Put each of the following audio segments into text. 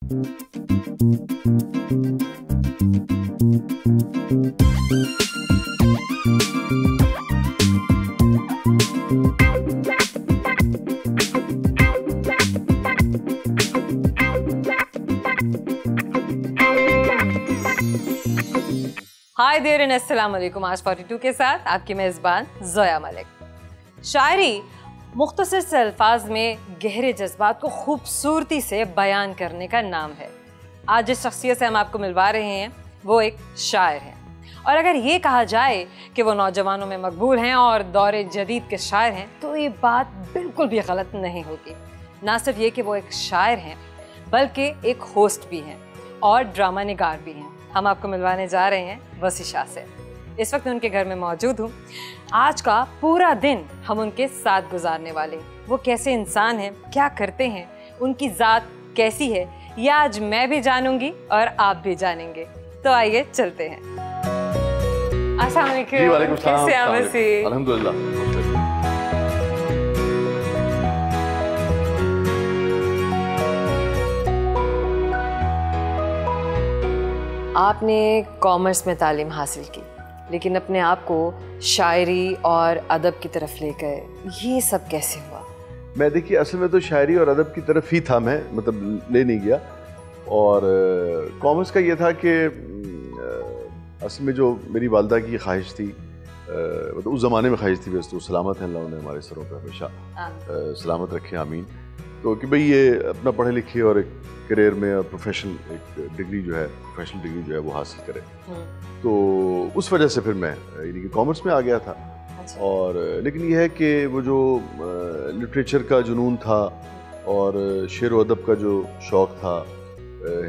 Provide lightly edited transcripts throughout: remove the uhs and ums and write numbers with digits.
Hi there and अस्सलाम वालेकुम। आज 42 के साथ आपकी मेज़बान ज़ोया मलिक। शायरी मुख्तसर से अल्फाज में गहरे जज्बात को खूबसूरती से बयान करने का नाम है। आज जिस शख्सियत से हम आपको मिलवा रहे हैं वो एक शायर हैं, और अगर ये कहा जाए कि वो नौजवानों में मकबूल हैं और दौरे जदीद के शायर हैं तो ये बात बिल्कुल भी गलत नहीं होगी। ना सिर्फ ये कि वो एक शायर हैं बल्कि एक होस्ट भी हैं और ड्रामा निगार भी हैं। हम आपको मिलवाने जा रहे हैं वसी शाह से। इस वक्त मैं उनके घर में मौजूद हूँ। आज का पूरा दिन हम उनके साथ गुजारने वाले हैं। वो कैसे इंसान हैं, क्या करते हैं, उनकी ज़ात कैसी है, ये आज मैं भी जानूंगी और आप भी जानेंगे। तो आइए चलते हैं। अस्सलाम वालेकुम। कैसे हैं वसी? अल्हम्दुलिल्लाह। आपने कॉमर्स में तालीम हासिल की लेकिन अपने आप को शायरी और अदब की तरफ ले गए, ये सब कैसे हुआ? मैं देखिए असल में तो शायरी और अदब की तरफ ही था, मैं मतलब ले नहीं गया। और कॉमर्स का ये था कि असल में जो मेरी वालदा की ख्वाहिश थी, मतलब उस ज़माने में ख्वाहिश थी, वैसे तो सलामत है, अल्लाह ने हमारे सरों पर हमेशा सलामत रखे, आमीन। तो कि भाई ये अपना पढ़े लिखे और एक करियर में और प्रोफेशनल एक डिग्री जो है, प्रोफेशनल डिग्री जो है वो हासिल करे। तो उस वजह से फिर मैं यानी कि कॉमर्स में आ गया था। अच्छा। और लेकिन ये है कि वो जो लिटरेचर का जुनून था और शेर व अदब का जो शौक़ था,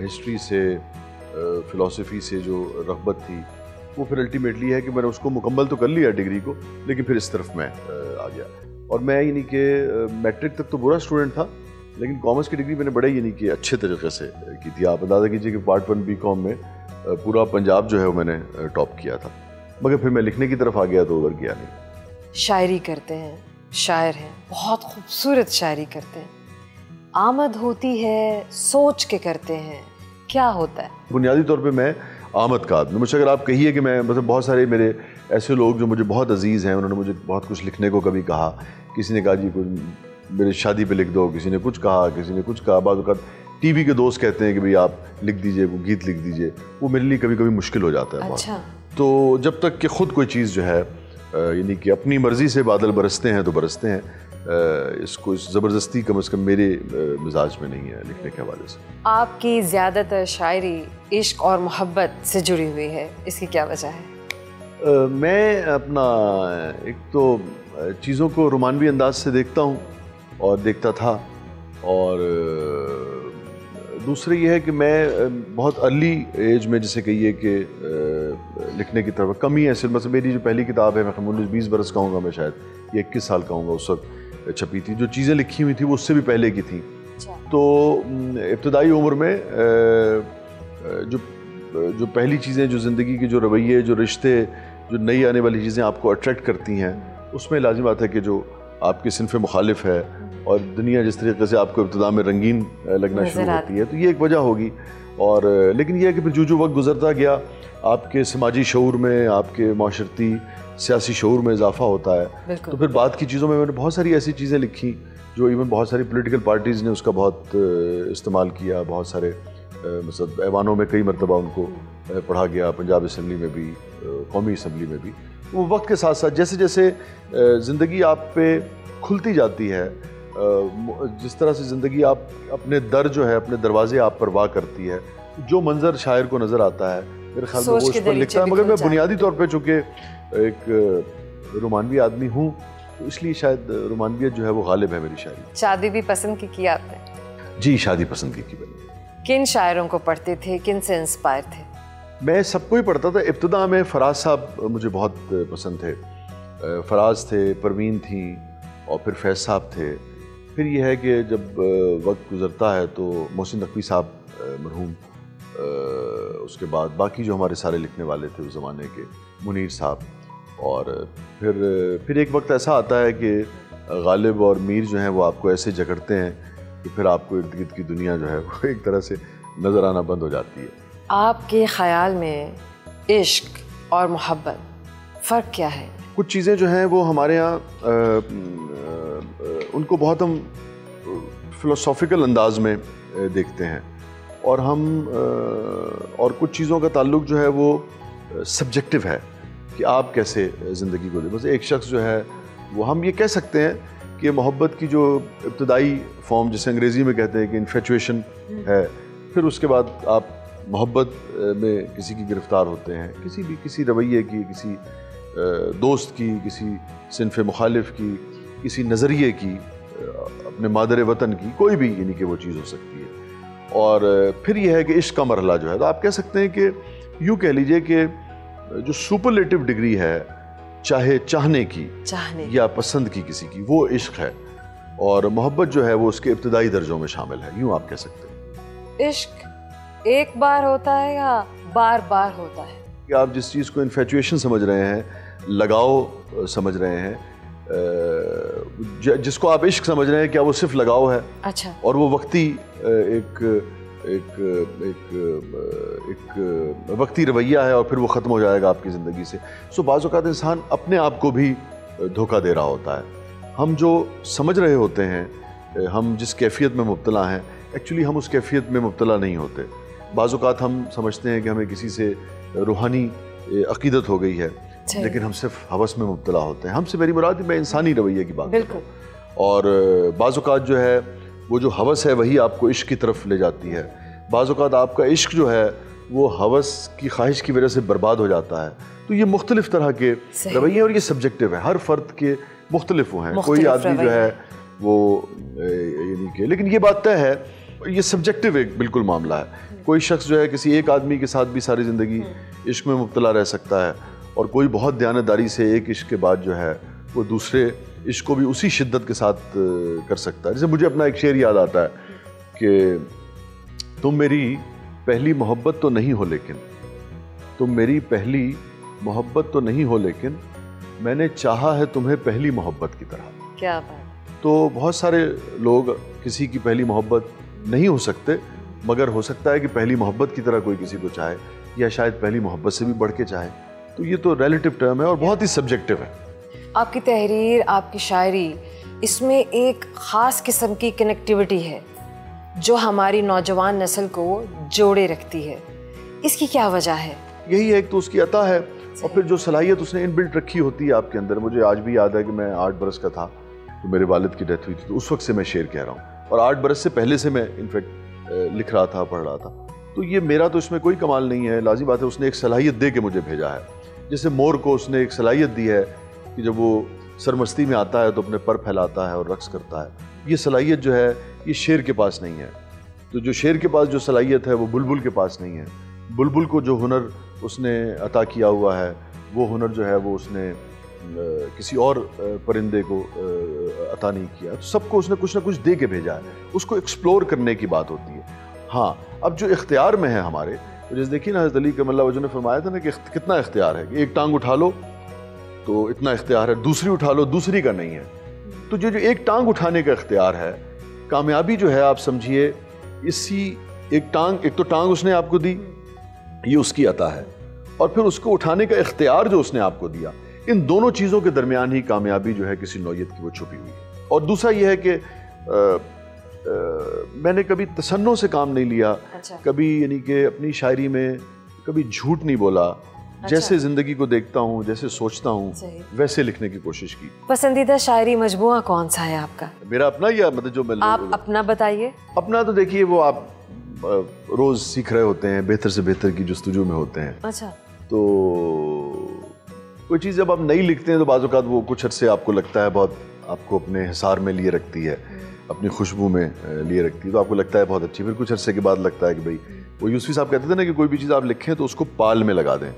हिस्ट्री से फ़िलासफ़ी से जो रग़बत थी, वो फिर अल्टीमेटली है कि मैंने उसको मुकम्मल तो कर लिया डिग्री को, लेकिन फिर इस तरफ मैं आ गया। और मैं यानी कि मैट्रिक तक तो बुरा स्टूडेंट था, लेकिन कॉमर्स की डिग्री मैंने बड़े यानी कि अच्छे तरीके से की थी। आप अंदाज़ा कीजिए कि पार्ट 1 बीकॉम में पूरा पंजाब जो है वो मैंने टॉप किया था, मगर फिर मैं लिखने की तरफ आ गया तो उधर गया नहीं। शायरी करते हैं, शायर हैं, बहुत खूबसूरत शायरी करते हैं। आमद होती है सोच के करते हैं, क्या होता है? बुनियादी तौर पे मैं आमद का आदमी। मुझे अगर आप कहिए कि मैं मतलब बहुत सारे मेरे ऐसे लोग जो मुझे बहुत अजीज़ हैं, उन्होंने मुझे बहुत कुछ लिखने को कभी कहा। किसी ने कहा जी कुछ मेरी शादी पे लिख दो, किसी ने कुछ कहा, किसी ने कुछ कहा। बाद वक़्त टीवी के दोस्त कहते हैं कि भाई आप लिख दीजिए, वो गीत लिख दीजिए। वो मेरे लिए कभी कभी मुश्किल हो जाता है। अच्छा। तो जब तक कि ख़ुद कोई चीज़ जो है यानी कि अपनी मर्ज़ी से बादल बरसते हैं तो बरसते हैं, इसको इस ज़बरदस्ती कम से कम मेरे मिजाज में नहीं है लिखने के हवाले से। आपकी ज़्यादातर शायरी इश्क और मोहब्बत से जुड़ी हुई है, इसकी क्या वजह है? मैं अपना एक तो चीज़ों को रोमानवी अंदाज से देखता हूँ और देखता था, और दूसरी ये है कि मैं बहुत अर्ली एज में जिसे कहिए कि लिखने की तरफ कम ही है। सिर्फ मतलब मेरी जो पहली किताब है, मैं 19-20 बरस का हूँगा मैं शायद, या 21 साल का हूँगा, उस वक्त छपी थी। जो चीज़ें लिखी हुई थी वो उससे भी पहले की थी। तो इब्तदाई उम्र में जो पहली चीज़ें, जो ज़िंदगी के जो रवैये, जो रिश्ते, जो नई आने वाली चीज़ें आपको अट्रैक्ट करती हैं, उसमें लाजिम बात है कि जो आपकी सिनफ मुखालिफ है और दुनिया जिस तरीके से आपको इब्तिदा में रंगीन लगना शुरू होती है, तो ये एक वजह होगी। और लेकिन ये है कि फिर जो वक्त गुजरता गया, आपके समाजी शऊर में, आपके माशरती सियासी शऊर में इजाफा होता है। तो फिर बाद की चीज़ों में मैंने बहुत सारी ऐसी चीज़ें लिखी जो इवन बहुत सारी पॉलिटिकल पार्टीज़ ने उसका बहुत इस्तेमाल किया। बहुत सारे मतलब ऐवानों में कई मरतबा उनको पढ़ा गया, पंजाब असम्बली में भी, कौमी असम्बली में भी। वो वक्त के साथ साथ जैसे जैसे ज़िंदगी आप पे खुलती जाती है, जिस तरह से ज़िंदगी आप अपने दर जो है, अपने दरवाजे आप पर वाह करती है, जो मंज़र शायर को नज़र आता है मेरे ख्याल में वो उस पर लिखता है। मगर मैं बुनियादी तौर पे चूँकि एक रोमानवी आदमी हूँ, तो इसलिए शायद रोमानवियत जो है वो गालिब है मेरी शायरी। शादी भी पसंद की आपने? जी, शादी पसंद की मैंने। किन शायरों को पढ़ते थे, किन से इंस्पायर थे? मैं सबको ही पढ़ता था। इब्तिदा में फराज साहब मुझे बहुत पसंद थे। फराज थे, परवीन थी, और फिर फैज़ साहब थे। फिर यह है कि जब वक्त गुज़रता है तो मोहसिन नकवी साहब मरहूम, उसके बाद बाकी जो हमारे सारे लिखने वाले थे उस ज़माने के, मुनीर साहब। और फिर एक वक्त ऐसा आता है कि गालिब और मीर जो हैं वो आपको ऐसे जकड़ते हैं कि फिर आपको इर्द गिर्द की दुनिया जो है वो एक तरह से नज़र आना बंद हो जाती है। आपके ख्याल में इश्क और मोहब्बत फ़र्क क्या है? कुछ चीज़ें जो हैं वो हमारे यहाँ उनको बहुत हम फ़िलोसॉफ़िकल अंदाज में देखते हैं, और हम और कुछ चीज़ों का ताल्लुक जो है वो सब्जेक्टिव है कि आप कैसे ज़िंदगी को दे। बस एक शख्स जो है वो, हम ये कह सकते हैं कि मोहब्बत की जो इब्तदाई फॉर्म, जिसे अंग्रेज़ी में कहते हैं कि इन्फेचुएशन है, फिर उसके बाद आप मोहब्बत में किसी की गिरफ़्तार होते हैं, किसी रवैये की, किसी दोस्त की, किसी सिनफ़ मुखालिफ की, किसी नज़रिए की, अपने मादर वतन की, कोई भी यानी कि वो चीज़ हो सकती है। और फिर यह है कि इश्क का मरहला जो है, तो आप कह सकते हैं कि यूँ कह लीजिए कि जो सुपरलेटिव डिग्री है, चाहे चाहने की या पसंद की किसी की, वो इश्क है, और मोहब्बत जो है वो उसके इब्तदाई दर्जों में शामिल है, यूँ आप कह सकते हैं। इश्क एक बार होता है या बार बार होता है? कि आप जिस चीज़ को इन्फेचुएशन समझ रहे हैं, लगाव समझ रहे हैं, जिसको आप इश्क समझ रहे हैं, क्या वो सिर्फ लगाव है? अच्छा। और वो वक्ती एक वक्ती रवैया है और फिर वो ख़त्म हो जाएगा आपकी ज़िंदगी से। सो बाज़ औक़ात इंसान अपने आप को भी धोखा दे रहा होता है। हम जो समझ रहे होते हैं, हम जिस कैफियत में मुब्तला हैं, एक्चुअली हम उस कैफियत में मुब्तला नहीं होते। बाज़ औक़ात हम समझते हैं कि हमें किसी से रूहानी अक़ीदत हो गई है, लेकिन हम सिर्फ हवस में मुब्तला होते हैं। हमसे मेरी मुराद मैं इंसानी रवैये की बात कर रहा हूँ। और बाज़ औक़ात जो है वो जो हवस है वही आपको इश्क की तरफ ले जाती है। बाज़ औक़ात आपका इश्क जो है वो हवस की ख्वाहिश की वजह से बर्बाद हो जाता है। तो ये मुख्तलिफ़ तरह के रवैये, और ये सब्जेक्टिव है, हर फ़र्द के मुख्तलिफ वो हैं। कोई आदमी जो है वो यानी कि, लेकिन ये बात तय है, ये सब्जेक्टिव एक बिल्कुल मामला है। कोई शख्स जो है किसी एक आदमी के साथ भी सारी ज़िंदगी इश्क में मुब्तला रह सकता है, और कोई बहुत दयानतदारी से एक इश्क के बाद जो है वो दूसरे इश्क को भी उसी शिद्दत के साथ कर सकता है। जैसे मुझे अपना एक शेर याद आता है कि तुम मेरी पहली मोहब्बत तो नहीं हो, लेकिन तुम मेरी पहली मोहब्बत तो नहीं हो, लेकिन मैंने चाहा है तुम्हें पहली मोहब्बत की तरह। क्या बात। तो बहुत सारे लोग किसी की पहली मोहब्बत नहीं हो सकते, मगर हो सकता है कि पहली मोहब्बत की तरह कोई किसी को चाहे, या शायद पहली मोहब्बत से भी बढ़ के चाहे। तो ये तो रिलेटिव टर्म है और बहुत ही सब्जेक्टिव है। आपकी तहरीर, आपकी शायरी, इसमें एक ख़ास किस्म की कनेक्टिविटी है जो हमारी नौजवान नस्ल को जोड़े रखती है। इसकी क्या वजह है? यही है, एक तो उसकी अता है, और फिर जो सलाहियत उसने इनबिल्ट रखी होती है आपके अंदर। मुझे आज भी याद है कि मैं 8 बरस का था तो मेरे वालिद की डेथ हुई थी, तो उस वक्त से मैं शेर कह रहा हूँ, और 8 बरस से पहले से मैं इनफैक्ट लिख रहा था, पढ़ रहा था। तो ये मेरा तो इसमें कोई कमाल नहीं है, लाज़िम बात है उसने एक सलाहियत दे के मुझे भेजा है। जैसे मोर को उसने एक सलाहियत दी है कि जब वो सरमस्ती में आता है तो अपने पर फैलाता है और रक्स करता है। ये सलाहियत जो है ये शेर के पास नहीं है। तो जो शेर के पास जो सलाहियत है वो बुलबुल के पास नहीं है। बुलबुल को जो हुनर उसने अता किया हुआ है, वो हुनर जो है वो उसने किसी और परिंदे को अता नहीं किया। तो सबको उसने कुछ ना कुछ दे के भेजा है, उसको एक्सप्लोर करने की बात होती है। हाँ, अब जो इख्तियार में है हमारे, तो जैसे देखिए ना, हज़रत अली करमल्लाहु वजहहु ने फरमाया था ना कि कितना इख्तियार है कि एक टांग उठा लो तो इतना इख्तियार है, दूसरी उठा लो, दूसरी का नहीं है। तो जो एक टांग उठाने का इख्तियार है, कामयाबी जो है आप समझिए इसी एक तो टांग उसने आपको दी, ये उसकी अता है, और फिर उसको उठाने का इख्तियार जो उसने आपको दिया, इन दोनों चीज़ों के दरमियान ही कामयाबी जो है किसी नौयत की वो छुपी हुई है। और दूसरा ये है कि मैंने कभी तसन्नो से काम नहीं लिया। अच्छा। कभी यानी कि अपनी शायरी में कभी झूठ नहीं बोला। अच्छा। जैसे ज़िंदगी को देखता हूँ, जैसे सोचता हूँ, वैसे लिखने की कोशिश की। पसंदीदा शायरी मजमुआ कौन सा है आपका? मेरा अपना, या मतलब जो मैं आप अपना बताइए। अपना तो देखिए वो आप रोज़ सीख रहे होते हैं, बेहतर से बेहतर की जुस्तजू में होते हैं। अच्छा। तो कोई चीज़ जब आप नई लिखते हैं तो बाज़ औक़ात वो कुछ अर्से आपको लगता है बहुत आपको अपने हिसार में लिए रखती है, अपनी खुशबू में लिए रखती है, तो आपको लगता है बहुत अच्छी। फिर कुछ अर्से के बाद लगता है कि भाई, वो यूसुफ़ी साहब कहते थे ना कि कोई भी चीज़ आप लिखें तो उसको पाल में लगा दें,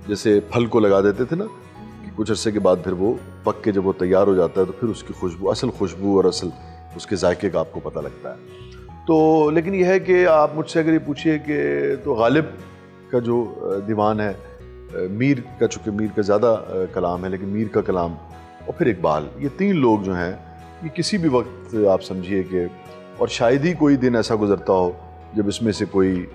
जैसे फल को लगा देते थे ना, कि कुछ अर्से के बाद फिर वो पक के जब वो तैयार हो जाता है तो फिर उसकी खुशबू, असल खुशबू और असल उसके जायके का आपको पता लगता है। तो लेकिन यह है कि आप मुझसे अगर ये पूछिए कि तो गालिब का जो दीवान है, मीर का, चूँकि मीर का ज़्यादा कलाम है, लेकिन मीर का कलाम और फिर इकबाल, ये 3 लोग जो हैं ये किसी भी वक्त आप समझिए कि, और शायद ही कोई दिन ऐसा गुजरता हो जब इसमें से कोई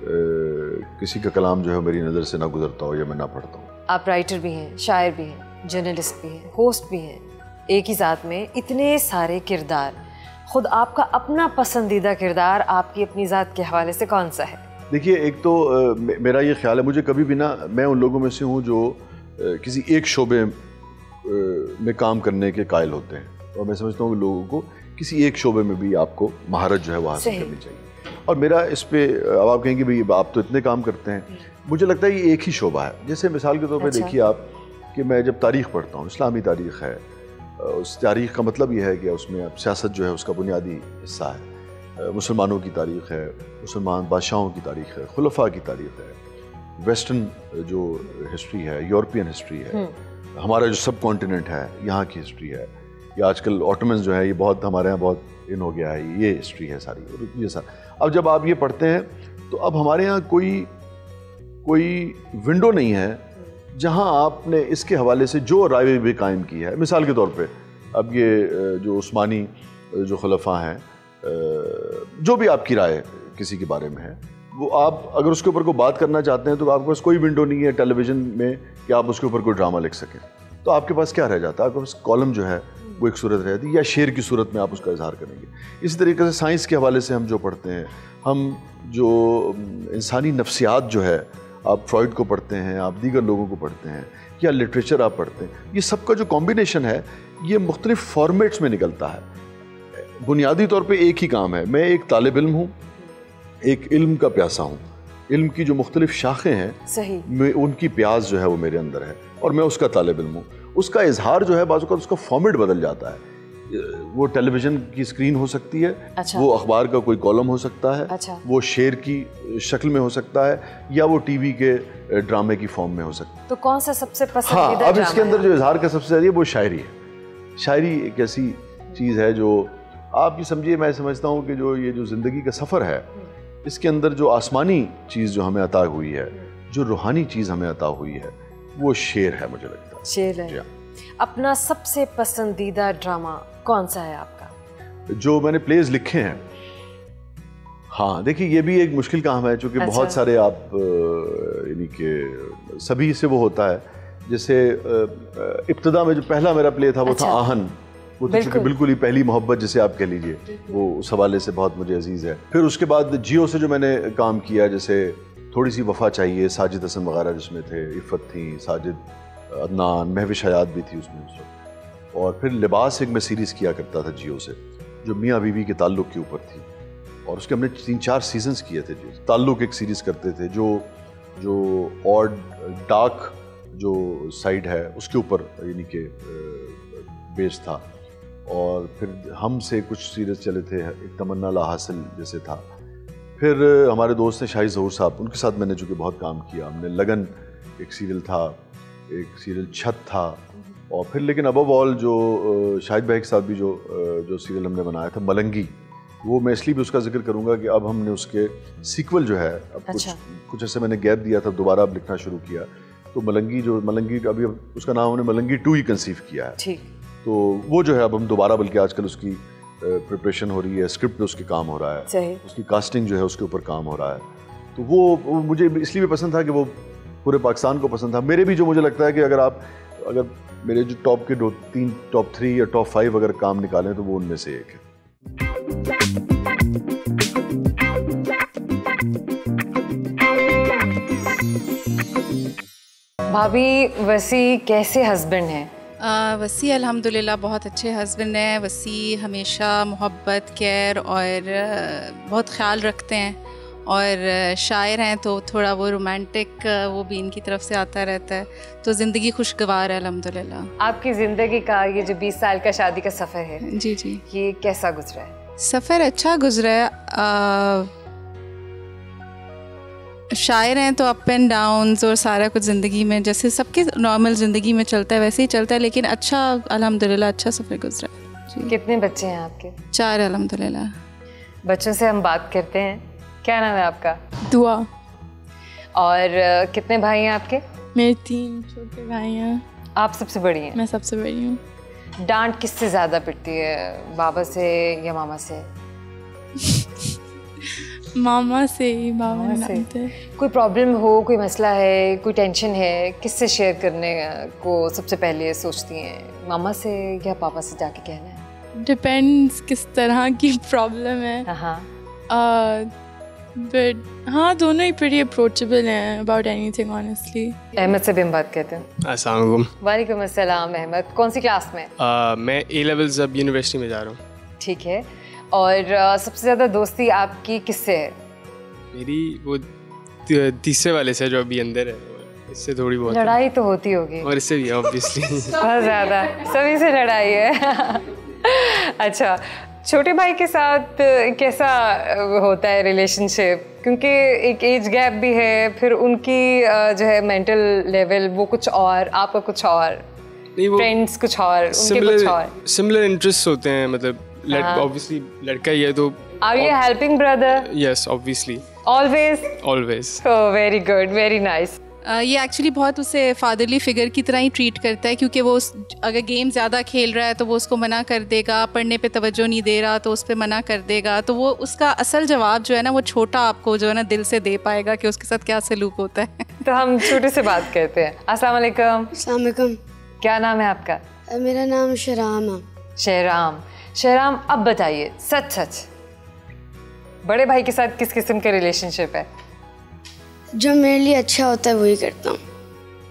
किसी का कलाम जो है मेरी नज़र से ना गुजरता हो या मैं ना पढ़ता हूँ। आप राइटर भी हैं, शायर भी हैं, जर्नलिस्ट भी हैं, होस्ट भी हैं, एक ही साथ में इतने सारे किरदार। खुद आपका अपना पसंदीदा किरदार आपकी अपनी ज़ात के हवाले से कौन सा है? देखिए, एक तो मेरा ये ख्याल है, मुझे कभी भी ना, मैं उन लोगों में से हूँ जो किसी एक शोबे में काम करने के कायल होते हैं, और मैं समझता हूँ कि लोगों को किसी एक शोबे में भी आपको महारत जो है वो हासिल करनी चाहिए। और मेरा इस पे, अब आप कहेंगे भाई आप तो इतने काम करते हैं, मुझे लगता है ये एक ही शोबा है। जैसे मिसाल के तौर पे देखिए आप कि मैं जब तारीख़ पढ़ता हूँ, इस्लामी तारीख़ है, उस तारीख़ का मतलब ये है कि उसमें अब सियासत जो है उसका बुनियादी हिस्सा है, मुसलमानों की तारीख़ है, मुसलमान बादशाहों की तारीख़ है, खुलफा की तारीख़ है, वेस्टर्न जो हिस्ट्री है, यूरोपियन हिस्ट्री है, हमारा जो सब कॉन्टिनेंट है यहाँ की हिस्ट्री है, या आजकल ऑटोमन्स जो है ये बहुत हमारे यहाँ बहुत इन हो गया है, ये हिस्ट्री है सारी, और ये सारा। अब जब आप ये पढ़ते हैं तो अब हमारे यहाँ कोई विंडो नहीं है जहाँ आपने इसके हवाले से जो राय भी कायम की है। मिसाल के तौर पे अब ये जो उस्मानी जो खुलफा हैं, जो भी आपकी राय किसी के बारे में है, वो आप अगर उसके ऊपर कोई बात करना चाहते हैं तो आपके पास कोई विंडो नहीं है टेलीविज़न में कि आप उसके ऊपर कोई ड्रामा लिख सकें। तो आपके पास क्या रह जाता है? आपके पास कॉलम जो है वो एक सूरत रहती है, या शेर की सूरत में आप उसका इजहार करेंगे। इसी तरीके से साइंस के हवाले से हम जो पढ़ते हैं, हम जो इंसानी नफ्सियात जो है, आप फ्रॉइड को पढ़ते हैं, आप दीगर लोगों को पढ़ते हैं, या लिटरेचर आप पढ़ते हैं, ये सब का जो कॉम्बिनेशन है ये मुख्तलिफ फॉर्मेट्स में निकलता है। बुनियादी तौर पे एक ही काम है, मैं एक तालिब इल्म हूँ, एक इल्म का प्यासा हूँ। इल्म की जो मुख्तलिफ शाखें हैं, सही, उनकी प्यास जो है वो मेरे अंदर है, और मैं उसका तालिब इल्म हूँ। उसका इजहार जो है बाज़ औक़ात उसका फॉर्मेट बदल जाता है। वो टेलीविज़न की स्क्रीन हो सकती है, अच्छा। वो अखबार का कोई कॉलम हो सकता है, अच्छा। वो शेर की शक्ल में हो सकता है, या वो टीवी के ड्रामे की फॉर्म में हो सकता है। तो कौन सा सबसे पसंदीदा? अब इसके अंदर जो इजहार का सबसे ज़्यादा वो शायरी है। शायरी एक ऐसी चीज़ है जो आप ये समझिए, मैं समझता हूँ कि जो ये जो ज़िंदगी का सफ़र है, इसके अंदर जो आसमानी चीज़ जो हमें अता हुई है, जो रूहानी चीज़ हमें अता हुई है, वो शेर है, मुझे लगता है। शेर है। अपना सबसे पसंदीदा ड्रामा कौन सा है आपका? जो मैंने प्लेज लिखे हैं, हाँ देखिए ये भी एक मुश्किल काम है, क्योंकि बहुत सारे आप यानी कि सभी से वो होता है। जैसे इब्तिदा में जो पहला मेरा प्ले था वो था आहन, वो तो चूँकि बिल्कुल ही पहली मोहब्बत जिसे आप कह लीजिए, वो उस हवाले से बहुत मुझे अजीज़ है। फिर उसके बाद जियो से जो मैंने काम किया, जैसे थोड़ी सी वफ़ा चाहिए, साजिद हसन वगैरह जिसमें थे, इफ़त थी, साजिद, अदनान, महविश हयात भी थी उसमें उस वक्त। और फिर लिबास एक मैं सीरीज़ किया करता था जियो से, जो मियाँ बीवी के ताल्लुक़ के ऊपर थी, और उसके हमने 3-4 सीजन्स किए थे। जो ताल्लुक़ एक सीरीज़ करते थे, जो और डार्क जो साइड है उसके ऊपर यानी कि बेस था। और फिर हमसे कुछ सीरीज़ चले थे, एक तमन्ना ला हासिल जैसे था। फिर हमारे दोस्त हैं शाहिद ज़हूर साहब, उनके साथ मैंने चूँकि बहुत काम किया। हमने लगन एक सीरियल था, एक सीरियल छत था, और फिर लेकिन अबव ऑल जो शाहिद भाई के साथ भी जो सीरियल हमने बनाया था मलंगी, वो मैं इसलिए भी उसका जिक्र करूँगा कि अब हमने उसके सीक्वल जो है, अब अच्छा। कुछ ऐसे मैंने गैप दिया था, दोबारा अब लिखना शुरू किया। तो मलंगी अभी उसका नाम हमने मलंगी 2 ही कंसीव किया है। ठीक। तो वो जो है अब हम दोबारा, बल्कि आजकल उसकी प्रिपरेशन हो रही है, स्क्रिप्ट पे उसके काम हो रहा है, सही। उसकी कास्टिंग जो है उसके ऊपर काम हो रहा है। तो वो मुझे इसलिए भी पसंद था कि वो पूरे पाकिस्तान को पसंद था। मेरे भी जो मुझे लगता है कि अगर मेरे जो टॉप के 2-3 टॉप 3 या टॉप 5 अगर काम निकालें तो वो उनमें से एक है। भाभी, वसी कैसे हस्बैंड हैं? वसी अल्हम्दुलिल्लाह बहुत अच्छे हस्बैंड हैं। वसी हमेशा मोहब्बत, केयर और बहुत ख्याल रखते हैं, और शायर हैं तो थोड़ा वो रोमांटिक वो भी इनकी तरफ से आता रहता है। तो ज़िंदगी खुशगवार है अल्हम्दुलिल्लाह। आपकी ज़िंदगी का ये जो 20 साल का शादी का सफ़र है, जी जी, ये कैसा गुजरा है? सफ़र अच्छा गुजरा है। शायर हैं तो अप एंड डाउन्स और सारा कुछ ज़िंदगी में जैसे सबके नॉर्मल ज़िंदगी में चलता है वैसे ही चलता है, लेकिन अच्छा अल्हम्दुलिल्लाह अच्छा सफ़र गुजरा है। कितने बच्चे हैं आपके? 4 अल्हम्दुलिल्लाह। बच्चों से हम बात करते हैं। क्या नाम है आपका? दुआ। और कितने भाई हैं आपके? मेरे 3 छोटे भाई हैं। आप सबसे बड़ी हैं? मैं सबसे बड़ी हूँ। डांट किससे ज़्यादा पिटती है, बाबा से या मामा से? मामा से ही, बाबा मामा से। जानते हैं। कोई प्रॉब्लम हो, कोई मसला है, कोई टेंशन है, किससे शेयर करने को सबसे पहले सोचती हैं? मामा से या पापा से जाके कहना है? डिपेंड्स किस तरह की प्रॉब्लम है। हाँ बट हाँ, दोनों ही pretty approachable हैं about anything honestly। अहमद से भी हम बात कहते हैं। अस्सलाम वालेकुम। वालेकुम अस्सलाम अहमद, कौन सी क्लास में? मैं A levels अब यूनिवर्सिटी में जा रहा हूँ। ठीक है, और सबसे ज़्यादा दोस्ती आपकी किससे है? मेरी वो तीसरे वाले से जो अभी अंदर है, इससे थोड़ी बहुत है। लड़ाई तो होती होगी। और इससे भी ऑब्वियसली। बहुत ज़्यादा, सभी से लड़ाई है। अच्छा, छोटे भाई के साथ कैसा होता है रिलेशनशिप? क्योंकि एक एज गैप भी है, फिर उनकी जो है मेंटल लेवल वो कुछ और, आपका कुछ और, फ्रेंड्स कुछ और, उनके कुछ और। सिमिलर इंटरेस्ट होते हैं, मतलब ऑब्वियसली लड़का ही है तो। Are you helping brother? Yes obviously. Always? Oh very good, very nice. ये एक्चुअली बहुत उसे फादरली फिगर की तरह ही ट्रीट करता है, क्योंकि वो अगर गेम ज़्यादा खेल रहा है तो वो उसको मना कर देगा, पढ़ने पे तवज्जो नहीं दे रहा तो उस पर मना कर देगा, तो वो उसका असल जवाब जो है ना वो छोटा आपको जो है ना दिल से दे पाएगा कि उसके साथ क्या सलूक होता है। तो हम छोटे से बात करते हैं। अस्सलाम वालेकुम। अस्सलाम वालेकुम। क्या नाम है आपका? मेरा नाम शहराम है। शहराम, अब बताइए सच बड़े भाई के साथ किस किस्म का रिलेशनशिप है? जो मेरे लिए अच्छा होता है वही करता हूँ।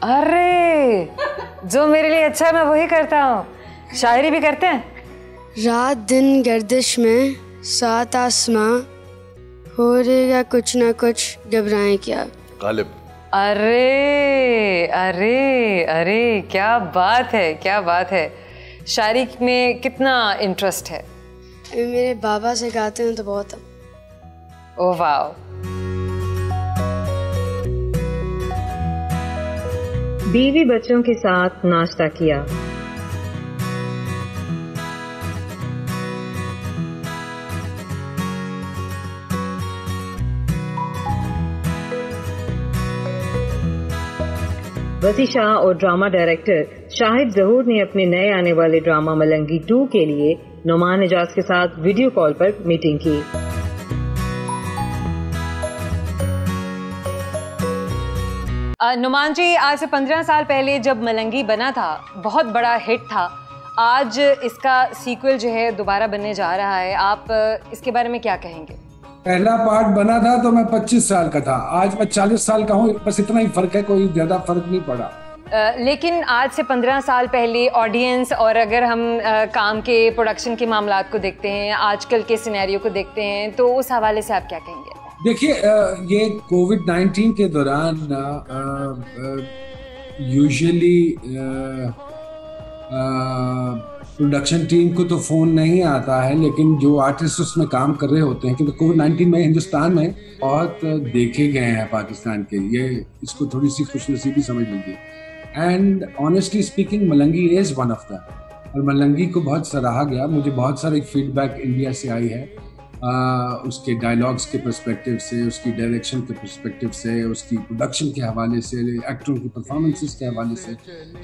अरे, जो मेरे लिए अच्छा है मैं वही करता हूँ। शायरी भी करते हैं? रात दिन गर्दिश में सात आसमां, हो रहेगा कुछ ना कुछ, घबराएं क्या। गालिब। अरे अरे अरे, क्या बात है, क्या बात है। शायरी में कितना इंटरेस्ट है? मेरे बाबा से गाते हैं तो बहुत है। Oh wow. बीवी बच्चों के साथ नाश्ता किया। वसी शाह और ड्रामा डायरेक्टर शाहिद ज़हूर ने अपने नए आने वाले ड्रामा मलंगी 2 के लिए नुमान एजाज के साथ वीडियो कॉल पर मीटिंग की। नुमान जी, आज से 15 साल पहले जब मलंगी बना था, बहुत बड़ा हिट था। आज इसका सीक्वल जो है दोबारा बनने जा रहा है, आप इसके बारे में क्या कहेंगे? पहला पार्ट बना था तो मैं 25 साल का था, आज मैं 40 साल का हूँ, बस इतना ही फर्क है, कोई ज्यादा फर्क नहीं पड़ा। लेकिन आज से 15 साल पहले ऑडियंस, और अगर हम काम के प्रोडक्शन के मामलात को देखते हैं, आजकल के सिनेरियो को देखते हैं, तो उस हवाले से आप क्या कहेंगे? देखिए, ये कोविड-19 के दौरान यूजुअली प्रोडक्शन टीम को तो फ़ोन नहीं आता है, लेकिन जो आर्टिस्ट उसमें काम कर रहे होते हैं, क्योंकि कोविड-19 में हिंदुस्तान में बहुत देखे गए हैं पाकिस्तान के, ये इसको थोड़ी सी खुशनसीबी समझ लीजिए। And honestly speaking, Malangi is one of the, और मलंगी को बहुत सराहा गया। मुझे बहुत सारे फीडबैक इंडिया से आई है, उसके डायलॉग्स के पर्सपेक्टिव से, उसकी डायरेक्शन के पर्सपेक्टिव से, उसकी प्रोडक्शन के हवाले से, एक्टरों की परफॉर्मेंसेस के हवाले से,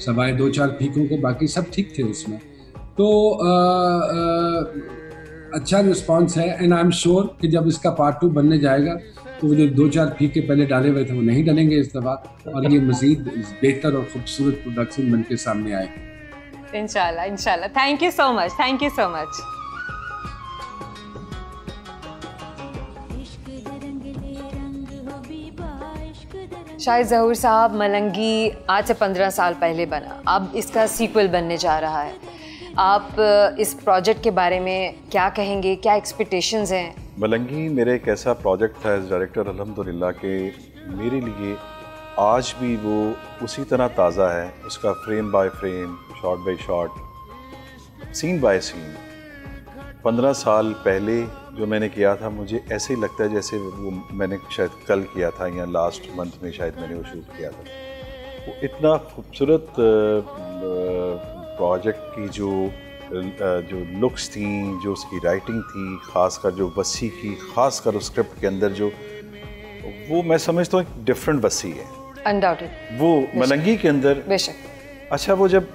सवाए 2-4 फीकों के, बाकी सब ठीक थे उसमें। तो अच्छा रिस्पांस है, एंड आई एम श्योर कि जब इसका पार्ट 2 बनने जाएगा तो वो जो 2-4 फीके पहले डाले हुए थे वो नहीं डलेंगे इस दफ़ा, और ये मज़ीद बेहतर और खूबसूरत प्रोडक्शन बन के सामने आएगी इंशाल्लाह, इंशाल्लाह। Thank you so much, thank you so much. Shahid Zahoor साहब, मलंगी आज से 15 साल पहले बना, अब इसका सीक्वल बनने जा रहा है। आप इस प्रोजेक्ट के बारे में क्या कहेंगे, क्या एक्सपेक्टेशंस हैं? मलंगी मेरा एक ऐसा प्रोजेक्ट था एज डायरेक्टर, अल्हम्दुलिल्लाह के मेरे लिए आज भी वो उसी तरह ताज़ा है। उसका frame by frame, shot by shot, scene by scene 15 साल पहले जो मैंने किया था, मुझे ऐसे ही लगता है जैसे वो मैंने शायद कल किया था या लास्ट मंथ में शायद मैंने वो शूट किया था। वो इतना खूबसूरत प्रोजेक्ट की जो लुक्स थी, जो उसकी राइटिंग थी, ख़ासकर जो वसी की, ख़ासकर उस स्क्रिप्ट के अंदर जो वो मैं समझता हूँ एक डिफरेंट वसी है अनडाउटेड वो मलंगी के अंदर। बेशक। अच्छा, वो जब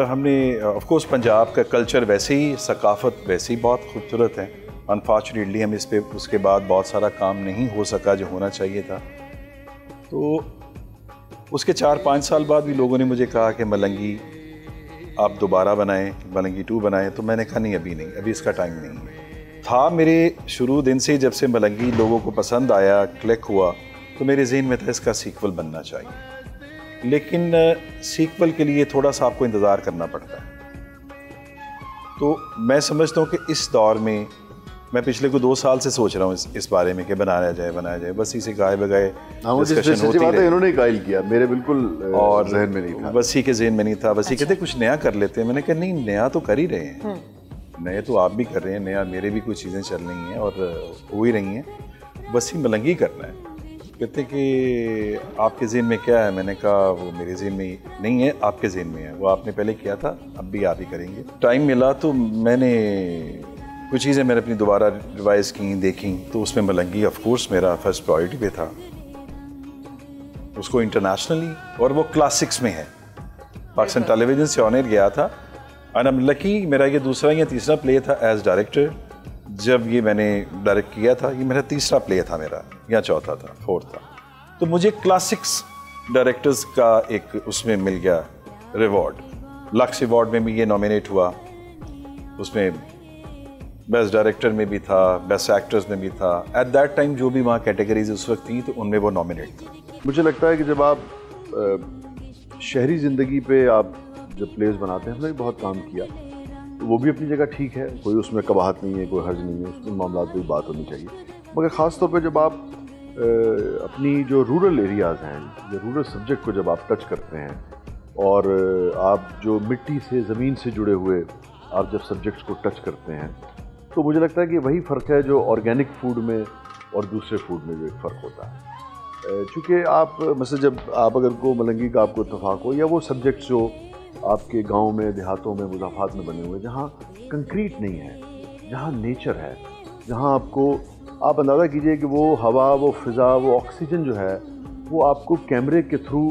हमने ऑफ कोर्स पंजाब का कल्चर वैसे ही, सकाफ़त वैसे ही बहुत खूबसूरत है, अनफॉर्चुनेटली हम इस पे उसके बाद बहुत सारा काम नहीं हो सका जो होना चाहिए था। तो उसके 4-5 साल बाद भी लोगों ने मुझे कहा कि मलंगी आप दोबारा बनाएं, मलंगी 2 बनाएं। तो मैंने कहा नहीं, अभी नहीं, अभी इसका टाइम नहीं है। था मेरे शुरू दिन से जब से मलंगी लोगों को पसंद आया, क्लिक हुआ, तो मेरे जहन में था इसका सीक्वल बनना चाहिए। लेकिन सीक्वल के लिए थोड़ा सा आपको इंतज़ार करना पड़ता है। तो मैं समझता हूँ कि इस दौर में मैं पिछले को 2 साल से सोच रहा हूँ इस बारे में कि बनाया जाए, बस इसी गाए बगाए डिस्कशन होती रही। इन्होंने कायल किया, मेरे बिल्कुल और जहन में नहीं था, वसी के जहन में नहीं था। वसी कहते कुछ नया कर लेते हैं। मैंने कहा नहीं, नया तो कर ही रहे हैं, नए तो आप भी कर रहे हैं, नया मेरे भी कुछ चीज़ें चल रही हैं और हो ही रही हैं, वसी मलंगी करना है। कहते कि आपके जहन में क्या है? मैंने कहा वो मेरे जहन में नहीं है, आपके जहन में है, वो आपने पहले किया था, अब भी आप ही करेंगे। टाइम मिला तो मैंने कुछ चीज़ें मैंने अपनी दोबारा रिवाइज़ की, देखी, तो उसमें मलंगी ऑफ कोर्स मेरा फर्स्ट प्रायोरिटी पे था। उसको इंटरनेशनली और वो क्लासिक्स में है, पाकिस्तान टेलीविजन से ऑनर गया था। एंड आई एम लकी, मेरा ये दूसरा या तीसरा प्ले था एज डायरेक्टर। जब ये मैंने डायरेक्ट किया था, ये मेरा तीसरा प्ले था मेरा, या चौथा था, 4th था। तो मुझे क्लासिक्स डायरेक्टर्स का एक उसमें मिल गया रिवॉर्ड। लक्स अवार्ड में भी ये नॉमिनेट हुआ, उसमें बेस्ट डायरेक्टर में भी था, बेस्ट एक्टर्स में भी था। एट दैट टाइम जो भी वहाँ कैटेगरीज उस वक्त थी, तो उनमें वो नॉमिनेट था। मुझे लगता है कि जब आप शहरी ज़िंदगी पे आप जब प्लेस बनाते हैं, हमने बहुत काम किया, तो वो भी अपनी जगह ठीक है, कोई उसमें कबाहत नहीं है, कोई हर्ज नहीं है, उसमें मामला कोई बात होनी चाहिए। मगर ख़ास तौर पे जब आप अपनी जो रूरल एरियाज़ हैं, जो रूरल सब्जेक्ट को जब आप टच करते हैं, और आप जो मिट्टी से, ज़मीन से जुड़े हुए आप जब सब्जेक्ट्स को टच करते हैं, तो मुझे लगता है कि वही फ़र्क है जो ऑर्गेनिक फूड में और दूसरे फूड में जो एक फ़र्क होता है। चूँकि आप मतलब जब आप अगर को मलंगी का आपको इत्तेफाक हो, या वो सब्जेक्ट्स जो आपके गांव में, देहातों में, मुज़ाफ़ात में बने हुए, जहाँ कंक्रीट नहीं है, जहाँ नेचर है, जहाँ आपको आप अंदाज़ा कीजिए कि वो हवा, वो फ़िज़ा, वो ऑक्सीजन जो है, वो आपको कैमरे के थ्रू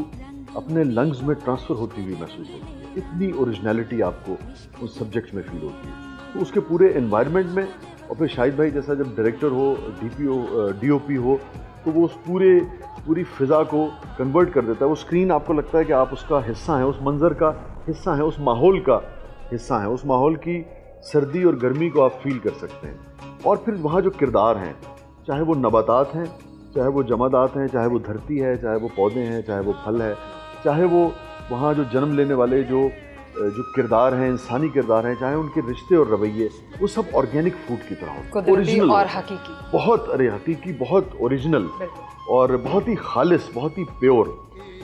अपने लंग्स में ट्रांसफ़र होती हुई महसूस होती है। इतनी ओरिजिनलिटी आपको उस सब्जेक्ट्स में फ़ील होती है। तो उसके पूरे एनवायरनमेंट में, और फिर शाहिद भाई जैसा जब डायरेक्टर हो, DP हो, DOP हो, तो वो उस पूरी फ़िज़ा को कन्वर्ट कर देता है। वो स्क्रीन आपको लगता है कि आप उसका हिस्सा हैं, उस मंज़र का हिस्सा हैं, उस माहौल का हिस्सा हैं, उस माहौल की सर्दी और गर्मी को आप फील कर सकते हैं। और फिर वहाँ जो किरदार हैं, चाहे वो नबातात हैं, चाहे वो जमादात हैं, चाहे वो धरती है, चाहे वो पौधे हैं, चाहे वो फल है, चाहे वो वहाँ जो जन्म लेने वाले जो किरदार हैं, इंसानी किरदार हैं, चाहे उनके रिश्ते और रवैये, वो सब ऑर्गेनिक फूड की तरह होते, ओरिजिनल और हकीकी, बहुत हकीकी, बहुत ओरिजिनल और बहुत ही खालिस, बहुत ही प्योर।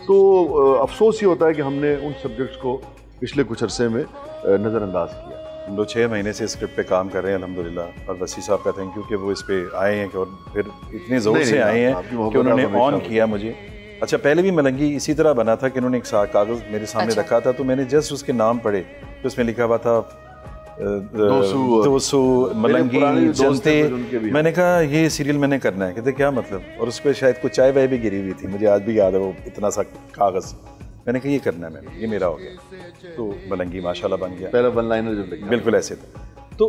तो अफसोस ये होता है कि हमने उन सब्जेक्ट्स को पिछले कुछ अरसे में नज़रअंदाज किया। हम लोग 6 महीने से स्क्रिप्ट पे काम कर रहे हैं अल्हम्दुलिल्लाह, और वसी साहब का थैंक यू कि वो इस पे आए हैं, और फिर इतने ज़ोर से आए हैं कि उन्होंने ऑन किया मुझे। अच्छा, पहले भी मलंगी इसी तरह बना था कि उन्होंने एक कागज़ मेरे सामने रखा था, तो मैंने जस्ट उसके नाम पढ़े, तो उसमें लिखा हुआ था 200 मलंगी जनते। मैंने कहा ये सीरियल मैंने करना है। कहते क्या मतलब? और उस पर शायद कुछ चाय वाय भी गिरी हुई थी, मुझे आज भी याद है वो इतना सा कागज़। मैंने कहा ये करना है, मैंने, ये मेरा हो गया। तो मलंगी माशाल्लाह बन गया। पहला 1 लाइनर जो बिल्कुल ऐसे था। तो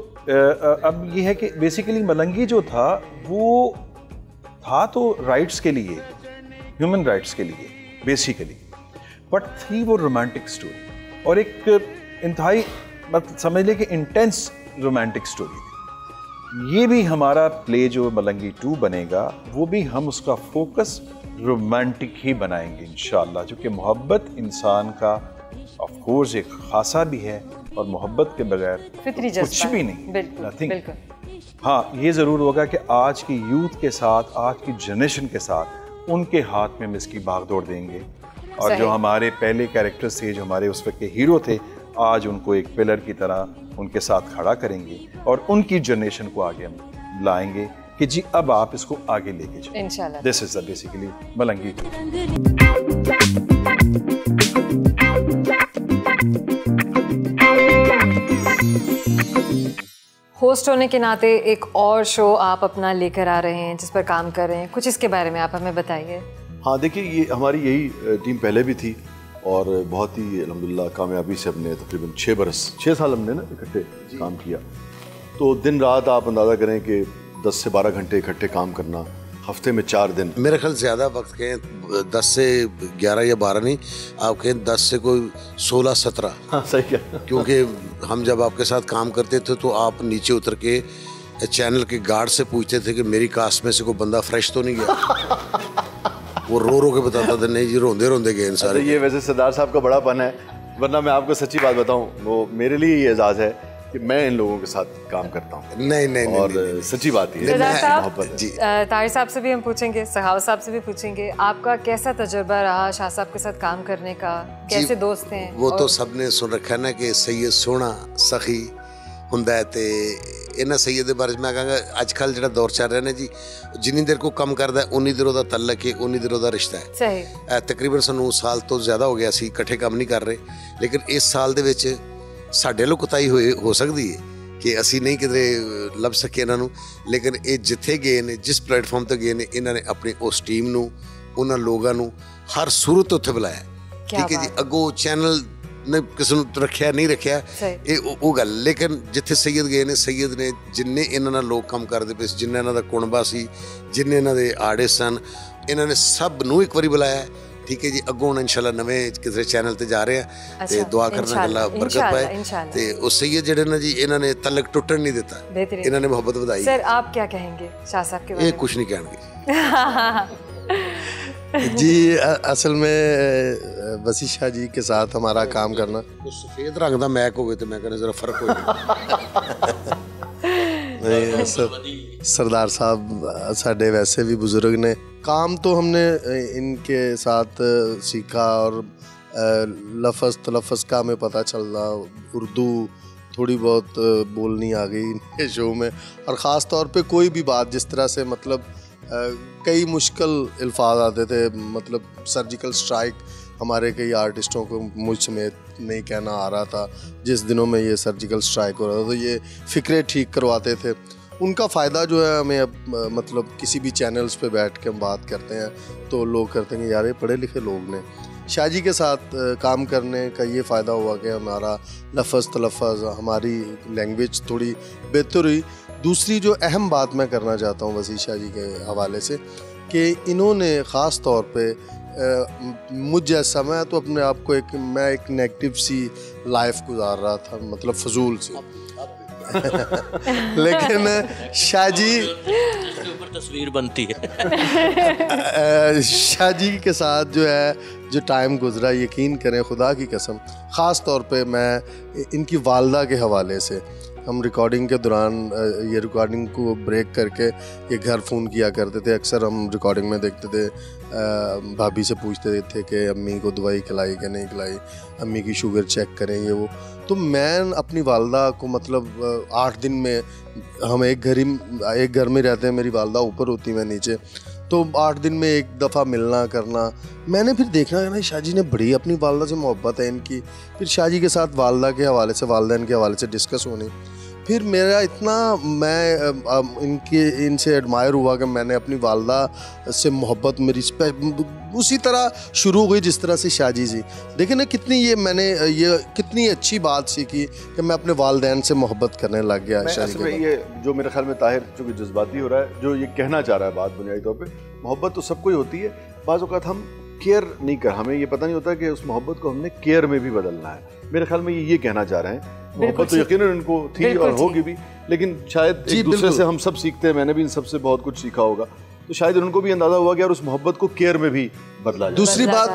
अब ये है कि बेसिकली मलंगी जो था, वो था तो राइट्स के लिए, ह्यूमन राइट्स के लिए बेसिकली, बट थी वो रोमांटिक स्टोरी, और एक इंतहाई मतलब समझ ले कि इंटेंस रोमांटिक स्टोरी थी। ये भी हमारा प्ले जो मलंगी 2 बनेगा, वो भी हम उसका फोकस रोमांटिक ही बनाएंगे इंशाअल्लाह, क्योंकि मोहब्बत इंसान का ऑफ कोर्स एक खासा भी है, और मोहब्बत के बगैर कुछ भी नहीं, नथिंग। हाँ, ये ज़रूर होगा कि आज की यूथ के साथ, आज की जनरेशन के साथ, उनके हाथ में हम इसकी भागदौड़ देंगे, और जो हमारे पहले कैरेक्टर्स थे, जो हमारे उस वक्त के हीरो थे, आज उनको एक पिलर की तरह उनके साथ खड़ा करेंगे, और उनकी जनरेशन को आगे हम लाएंगे कि जी अब आप इसको आगे लेके चलें इंशाल्लाह। This is basically Malangi 2। Host होने के नाते एक और शो आप अपना लेकर आ रहे हैं, जिस पर काम कर रहे हैं, कुछ इसके बारे में आप हमें बताइए। हाँ, देखिए, ये हमारी यही टीम पहले भी थी, और बहुत ही अल्हम्दुलिल्लाह कामयाबी से हमने तकरीबन 6 साल हमने ना इकट्ठे काम किया। तो दिन रात आप अंदाज़ा करें कि 10 से 12 घंटे इकट्ठे काम करना, हफ्ते में 4 दिन। मेरे ख्याल ज़्यादा वक्त कहें 10 से 11 या 12 नहीं, आप कहें 10 से कोई 16-17। हाँ सही है। क्योंकि हम जब आपके साथ काम करते थे तो आप नीचे उतर के चैनल के गार्ड से पूछते थे कि मेरी कास्ट में से कोई बंदा फ्रेश तो नहीं गया। वो रो के बताता था नहीं जी, रोंदे गए सारे। ये वैसे सरदार साहब का बड़ापन है, वरना मैं आपको सच्ची बात बताऊं, वो मेरे लिए ये एजाज़ है कि मैं इन लोगों के साथ काम करता हूँ। नहीं और सच्ची बात ही है। ताहिर साहब से भी हम पूछेंगे, सखावत साहब से भी पूछेंगे, आपका कैसा तजुर्बा रहा शाह साहब के साथ काम करने का, कैसे दोस्त हैं? वो तो सबने सुन रखा है ना कि सैयद सोना सखी हुंदा है ते इन्हां सैयद दे बारे मैं कहांगा अजकल जिहड़ा दौर चल रहा है ना जी, जिन्नी देर को कम करदा उन्नी देर ओहदा तल्लक है, उन्नी देर ओहदा रिश्ता है। सही। तकरीबन सानू साल तो ज़्यादा हो गया सी इकट्ठे काम नहीं कर रहे, लेकिन इस साल दे विच साडे लोग कुताई हो सकती है कि असी नहीं किधरे लभ सके इन्हां नूं, लेकिन ये जिथे गए ने, जिस प्लेटफॉर्म ते गए ने, इन्हां ने अपनी उस टीम नूं, उन्हां लोगां नूं हर सूरत उत्थे बुलाया। ठीक है जी, अगों चैनल ने किसी नूं रखिया नहीं रखिया ये वो गल, लेकिन जिथे सैयद गए ने, सैयद ने जिन्ने इन्हां नाल लोग काम करदे पे, जिन्ना इन्हां दा कुणबा सी, जिन्ने इन्हां दे आड़े सन, इन्हां ने सब नूं एक बारी बुलाया। ठीक है जी, अगों इंशाल्लाह नवे किसी चैनल ते जा रहे हैं ते दुआ करना अल्लाह बरकत पाए ते उस सैयद जेड़े ना जी इन्हां ने तलक टुटन नहीं देता, इन्हां ने मोहब्बत ਵਧਾਈ। सर आप क्या कहेंगे शाह साहब के बारे में? ये कुछ नहीं कहणगे जी। असल में वसी शाह जी के साथ हमारा काम करना, तो सफेद रंग दा मैक होवे ते मैं कहना जरा फर्क हो जाए। सरदार साहब साढ़े वैसे भी बुजुर्ग ने, काम तो हमने इनके साथ सीखा और लफ्ज़ तलफ़्फ़ुज़ का हमें पता चल रहा, उर्दू थोड़ी बहुत बोलनी आ गई इनके शो में, और ख़ास तौर पे कोई भी बात जिस तरह से मतलब कई मुश्किल अल्फाज आते थे, मतलब सर्जिकल स्ट्राइक हमारे कई आर्टिस्टों को मुझ समेत नहीं कहना आ रहा था जिस दिनों में ये सर्जिकल स्ट्राइक हो रहा था, तो ये फ़िक्रे ठीक करवाते थे। उनका फ़ायदा जो है हमें अब मतलब किसी भी चैनल्स पे बैठ के हम बात करते हैं तो लोग करते हैं यार ये पढ़े लिखे लोग ने। शाह जी के साथ काम करने का ये फ़ायदा हुआ कि हमारा लफ्ज़ तलफ़्फ़ुज़, हमारी लैंग्वेज थोड़ी बेहतर हुई। दूसरी जो अहम बात मैं करना चाहता हूँ वसी शाह जी के हवाले से कि इन्होंने ख़ास तौर पे मुझ जैसा, मैं तो अपने आप को मैं एक नेगेटिव सी लाइफ गुजार रहा था, मतलब फजूल सी लेकिन शाह जी ऊपर तस्वीर बनती है। शाह जी के साथ जो है जो टाइम गुजरा, यकीन करें खुदा की कसम, ख़ास तौर पे मैं इनकी वालदा के हवाले से, हम रिकॉर्डिंग के दौरान ये रिकॉर्डिंग को ब्रेक करके ये घर फ़ोन किया करते थे। अक्सर हम रिकॉर्डिंग में देखते थे भाभी से पूछते थे कि अम्मी को दवाई खिलाई कि नहीं खिलाई, अम्मी की शुगर चेक करें ये वो। तो मैं अपनी वालदा को मतलब 8 दिन में, हम एक घर में रहते हैं, मेरी वालदा ऊपर होती मैं नीचे, तो 8 दिन में एक दफ़ा मिलना करना। मैंने फिर देखना है ना शाह जी ने बड़ी अपनी वालदा से मोहब्बत है इनकी, फिर शाह जी के साथ वालदा के हवाले से, वालदैन के हवाले से डिस्कस होनी, फिर मेरा इतना मैं इनसे एडमायर हुआ कि मैंने अपनी वालदा से मोहब्बत मेरी उसी तरह शुरू हो गई जिस तरह से शाह जी देखें ना कितनी ये कितनी अच्छी बात सीखी कि मैं अपने वालदैन से मोहब्बत करने लग गया। शाह जी ये जो मेरे ख्याल में ताहिर चूँकि जज्बाती हो रहा है, जो ये कहना चाह रहा है बात बुनियादी तौर पे, मोहब्बत तो सबको ही होती है, बाज़ औक़ात हम केयर नहीं कर, हमें ये पता नहीं होता कि उस मोहब्बत को हमने केयर में भी बदलना है। मेरे ख्याल में ये कहना चाह रहे हैं। मोहब्बत तो यकीनन उनको थी और होगी भी, लेकिन शायद एक दूसरे से हम सब सीखते हैं, मैंने भी इन सबसे बहुत कुछ सीखा होगा, तो शायद उनको भी अंदाज़ा हुआ कि यार उस मोहब्बत को केयर में भी बदला जाए।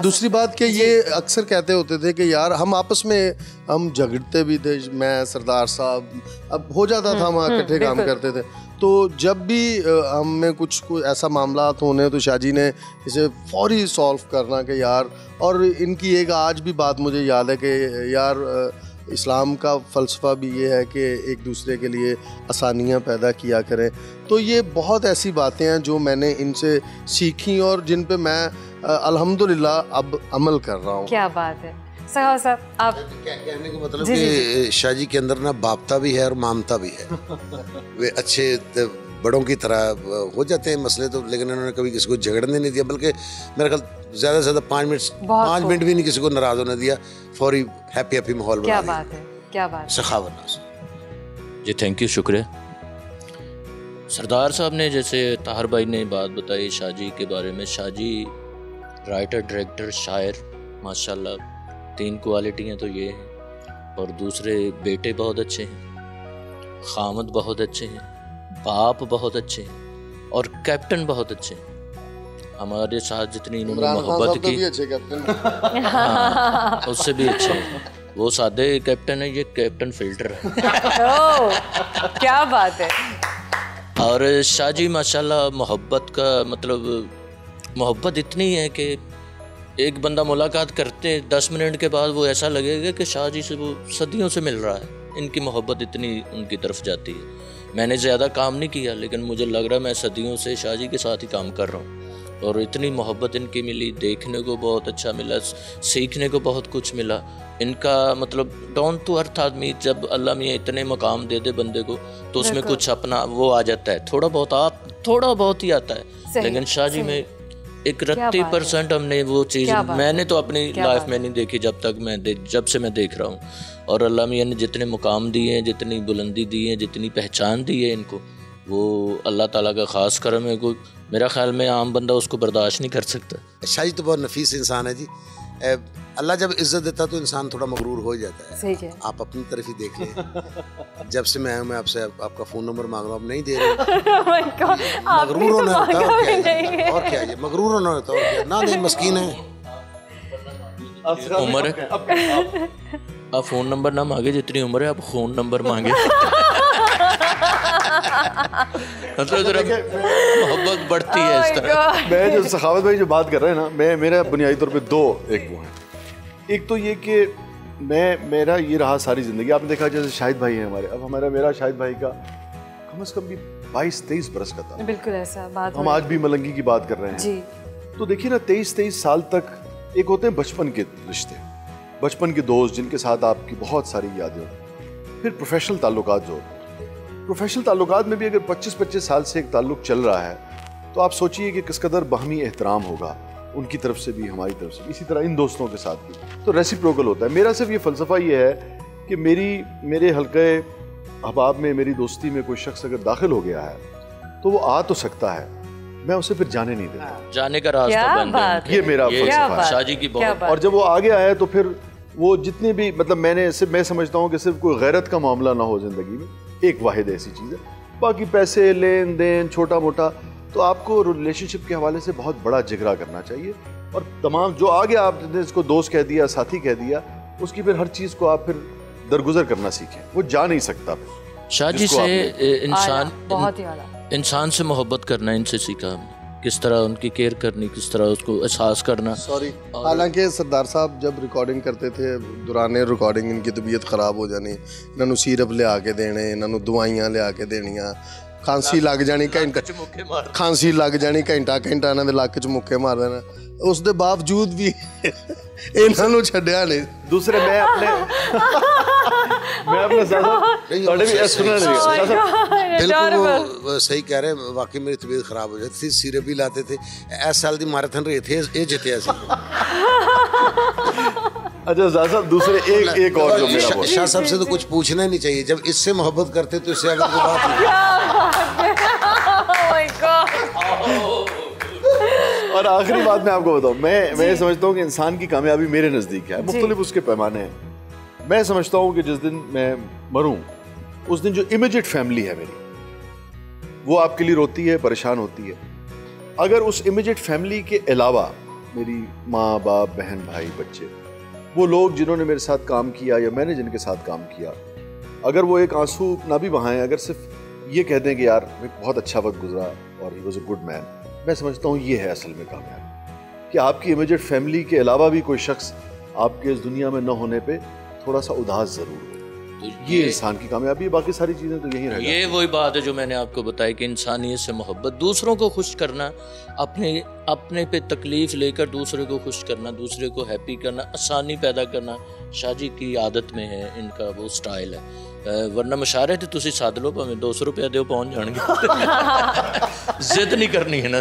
दूसरी बात कि ये अक्सर कहते होते थे कि यार हम आपस में हम झगड़ते भी थे, मैं सरदार साहब, अब हो जाता था हम इकट्ठे काम करते थे, तो जब भी हमें कुछ ऐसा मामला होने तो शाह जी ने इसे फौरी सॉल्व करना कि यार, और इनकी एक आज भी बात मुझे याद है कि यार इस्लाम का फ़लसफ़ा भी ये है कि एक दूसरे के लिए आसानियाँ पैदा किया करें। तो ये बहुत ऐसी बातें हैं जो मैंने इनसे सीखी और जिन पे मैं अल्हम्दुलिल्लाह अब अमल कर रहा हूँ। क्या बात है साहब, आप कहने का मतलब कि शाह जी के अंदर ना बापता भी है और मामता भी है। वे अच्छे बड़ों की तरह हो जाते हैं मसले तो, लेकिन उन्होंने कभी किसी को झगड़ने नहीं दिया, बल्कि मेरे ख्याल ज़्यादा से ज़्यादा 5 मिनट भी नहीं किसी को नाराज़ होने दिया, फौरी हैप्पी माहौल बना दिया। क्या बात है, क्या बात। सखावत जी थैंक यू, शुक्रिया। सरदार साहब ने जैसे ताहर भाई ने बात बताई शाहजी के बारे में, शाहजी राइटर, डायरेक्टर, शायर, माशाल्लाह 3 क्वालिटियाँ तो ये हैं। और दूसरे बेटे बहुत अच्छे हैं, खामद बहुत अच्छे हैं, बाप बहुत अच्छे हैं और कैप्टन बहुत अच्छे हैं। हमारे साथ जितनी इन्होंने मोहब्बत की, हाँ, उससे भी अच्छे हैं। वो सादे कैप्टन है, ये कैप्टन फिल्टर है। क्या बात है। और शाहजी माशाल्लाह मोहब्बत का मतलब मोहब्बत इतनी है कि एक बंदा मुलाकात करते 10 मिनट के बाद वो ऐसा लगेगा कि शाहजी से वो सदियों से मिल रहा है। इनकी मोहब्बत इतनी उनकी तरफ जाती है। मैंने ज़्यादा काम नहीं किया लेकिन मुझे लग रहा है मैं सदियों से शाहजी के साथ ही काम कर रहा हूँ। और इतनी मोहब्बत इनकी मिली, देखने को बहुत अच्छा मिला, सीखने को बहुत कुछ मिला। इनका मतलब डाउन टू अर्थ आदमी, जब अल्लाह मियाँ इतने मकाम दे दे बंदे को तो उसमें कुछ अपना वो आ जाता है, थोड़ा बहुत ही आता है। लेकिन शाहजी में 31% हमने वो चीज़ मैंने तो अपनी लाइफ में नहीं देखी जब से मैं देख रहा हूँ। और अल्लाह मियाँ ने जितने मुकाम दिए हैं, जितनी बुलंदी दी है, जितनी पहचान दी है इनको, वो अल्लाह ताला का ख़ास करम है। कोई मेरा ख्याल में आम बंदा उसको बर्दाश्त नहीं कर सकता। शाहजी तो बहुत नफीस इंसान है जी। अल्लाह जब इज्जत देता तो इंसान थोड़ा मगरूर हो जाता है। सही है। आप अपनी तरफ ही देख लें। जब से मैं आया मैं आपसे आपका फ़ोन नंबर मांग रहा हूँ, आप नहीं दे रहे। मगरूर होना होता है और क्या है, मगरूर होना होता है और क्या, ना दे मस्कीन है। उम्र है, आप फ़ोन नंबर ना मांगे, जितनी उम्र है आप फ़ोन नंबर मांगे। मोहब्बत बढ़ती है इस तरह। मैं जो सखावत भाई जो बात कर रहे हैं ना, मेरा बुनियादी तौर पे 2 एक वो हैं। एक तो ये कि मेरा ये रहा सारी ज़िंदगी, आपने देखा जैसे शाहिद भाई हैं हमारे, अब मेरा शाहिद भाई का कम से कम भी 22-23 बरस का था। बिल्कुल ऐसा बात। हम आज भी मलंगी की बात कर रहे हैं जी। तो देखिए ना 23-23 साल तक एक होते हैं बचपन के रिश्ते, बचपन के दोस्त जिनके साथ आपकी बहुत सारी यादें होती, फिर प्रोफेशनल ताल्लुकात जो होते हैं। प्रोफेशनल ताल्लुकात में भी अगर 25-25 साल से एक ताल्लुक चल रहा है तो आप सोचिए कि किस कदर बाहमी एहतराम होगा उनकी तरफ से भी, हमारी तरफ से भी। इसी तरह इन दोस्तों के साथ भी तो रेसिप्रोकल होता है। मेरा सिर्फ ये फ़लसफ़ा ये है कि मेरे हल्के अहबाब में, मेरी दोस्ती में कोई शख्स अगर दाखिल हो गया है तो वो आ तो सकता है, मैं उसे फिर जाने नहीं देता। जाने का रास्ता बंद है, ये मेरा फ़लसफ़ा है शाहजी की बहुत। और जब वो आ गया है तो फिर वो जितने भी मतलब मैं समझता हूँ कि सिर्फ कोई गैरत का मामला ना हो ज़िंदगी में, एक वाहिद ऐसी चीज़ है। बाकी पैसे, लेन देन, छोटा मोटा, तो आपको रिलेशनशिप के हवाले से बहुत बड़ा जिगरा करना चाहिए। और तमाम जो आगे आपने इसको दोस्त कह दिया, साथी कह दिया, उसकी फिर हर चीज़ को आप फिर दरगुजर करना सीखें। वो जा नहीं सकता। शाहजी से इंसान से मोहब्बत करना इनसे सीखा हमने, किस तरह उनकी केयर करनी, किस तरह उसको एहसास करना। हालांकि सरदार साहब जब रिकॉर्डिंग करते थे, दौरान रिकॉर्डिंग इनकी तबीयत खराब हो जानी, इन्होंने सिरप लिया के देने, इन्होंने दवाइयाँ लिया के देनियाँ, खांसी लग जानी, खांसी लग जानी, घंटा इन्हों के लक च मुक्के मार देना। उस दे बावजूद भी इन्हों छड्डिया नहीं। दूसरे मैं अपने बिल्कुल सही कह रहे हैं। वाकई मेरी तबीयत खराब हो जाती थी, सिरप भी लाते थे। इस साल की मैराथन रहे थे, ये जीते ऐसे। अच्छा साहब, दूसरे एक और जो मेरा शाह साहब से तो कुछ पूछना ही नहीं चाहिए। जब इससे मोहब्बत करते तो इससे अगर कोई बात और आखिरी बात मैं आपको बताऊं, मैं समझता हूँ कि इंसान की कामयाबी मेरे नज़दीक है, मुख्तलिफ उसके पैमाने हैं। मैं समझता हूँ कि जिस दिन मैं मरूं उस दिन जो इमीडिएट फैमिली है मेरी, वो आपके लिए रोती है, परेशान होती है। अगर उस इमीडिएट फैमिली के अलावा मेरी माँ बाप, बहन भाई, बच्चे, वो लोग जिन्होंने मेरे साथ काम किया या मैंने जिनके साथ काम किया, अगर वो एक आंसू ना भी बहाएं, अगर सिर्फ ये कह दें कि यार बहुत अच्छा वक्त गुजरा और he was a good man, मैं समझता हूँ ये है असल में कामयाबी। कि आपकी इमीडिएट फैमिली के अलावा भी कोई शख्स आपके इस दुनिया में न होने पे थोड़ा सा उदास ज़रूर हो, तो ये इंसान की कामयाबी है। बाकी सारी चीज़ें तो यही रहेगा। ये वही बात है जो मैंने आपको बताई कि इंसानियत से मोहब्बत, दूसरों को खुश करना, अपने पे तकलीफ़ लेकर दूसरे को खुश करना, दूसरे को हैप्पी करना, आसानी पैदा करना, शाहजी की आदत में है, इनका वो स्टाइल है। वरना मशारे थे तुसी सद लो, भावें 200 रुपया दो पहुँच जाएंगे। जिद नहीं करनी है ना।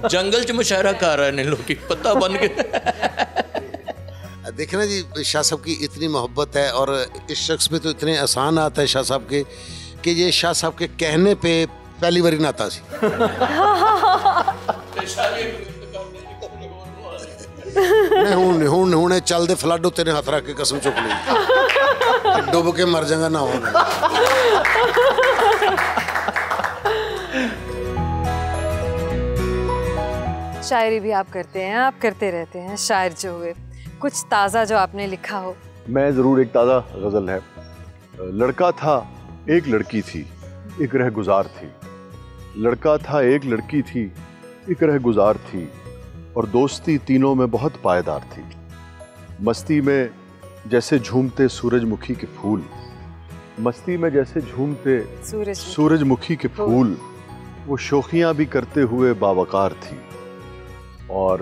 जंगल च मुशायरा कर रहे हैं लोग, पता बन के। देखे ना जी, शाह साहब की इतनी मोहब्बत है और इस शख्स पे तो इतने आसान आता है शाह साहब के कि ये शाह साहब के कहने पे पहली बारी नाता सी हुणे चलते फ्लड उत्ते ने हाथ रख के कसम चुक ली डुब के मर जाएगा ना हो। शायरी भी आप करते हैं, आप करते रहते हैं, शायर जो हुए, कुछ ताज़ा जो आपने लिखा हो? मैं ज़रूर, एक ताज़ा गज़ल है। लड़का था एक लड़की थी, एक रह गुज़ार थी। लड़का था एक लड़की थी, एक रह गुज़ार थी, और दोस्ती तीनों में बहुत पायदार थी। मस्ती में जैसे झूमते सूरजमुखी के फूल, मस्ती में जैसे झूमते सूरजमुखी के फूल, वो शोखियाँ भी करते हुए बावकार थी। और